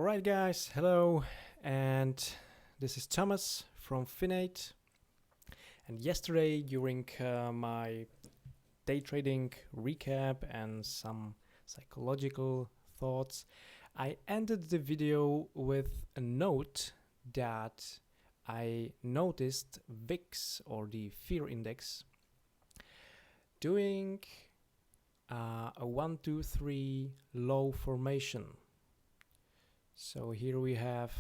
Alright guys, hello, and this is Thomas from Finate. And yesterday during my day trading recap and some psychological thoughts, I ended the video with a note that I noticed VIX, or the fear index, doing a 1, 2, 3 low formation. So here we have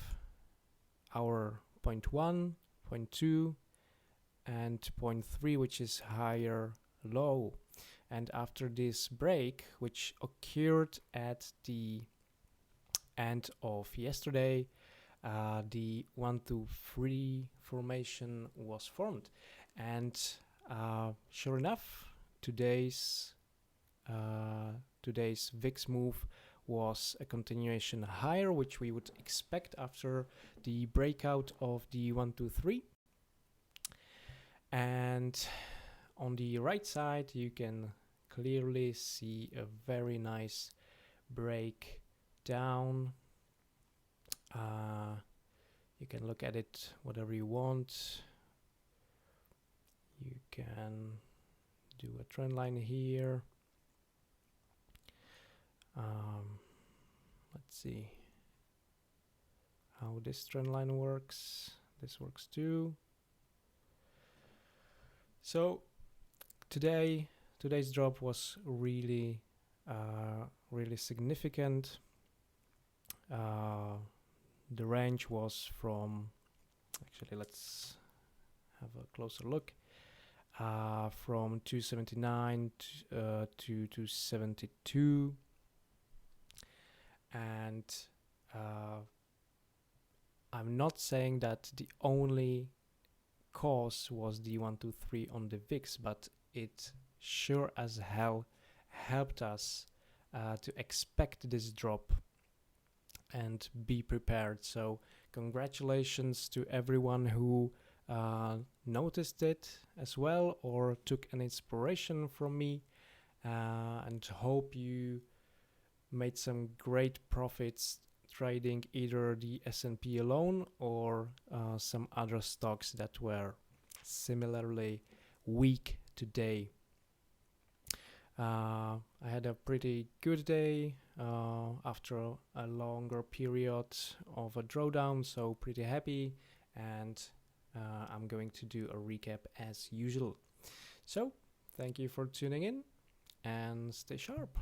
our point 1, point 2 and point 3, which is higher low. And after this break, which occurred at the end of yesterday, the 1, 2, 3 formation was formed. And sure enough, today's VIX move was a continuation higher, which we would expect after the breakout of the 1, 2, 3. And on the right side, you can clearly see a very nice break down. You can look at it whatever you want. You can do a trend line here. Let's see how this trend line works. This works too. So today's drop was really significant. The range was from, actually let's have a closer look, from 279 to 272. And I'm not saying that the only cause was the 1, 2, 3 on the VIX, but it sure as hell helped us to expect this drop and be prepared. So congratulations to everyone who noticed it as well or took an inspiration from me, and hope you made some great profits trading either the S&P alone or some other stocks that were similarly weak today. I had a pretty good day after a longer period of a drawdown, so pretty happy, and I'm going to do a recap as usual. So thank you for tuning in and stay sharp.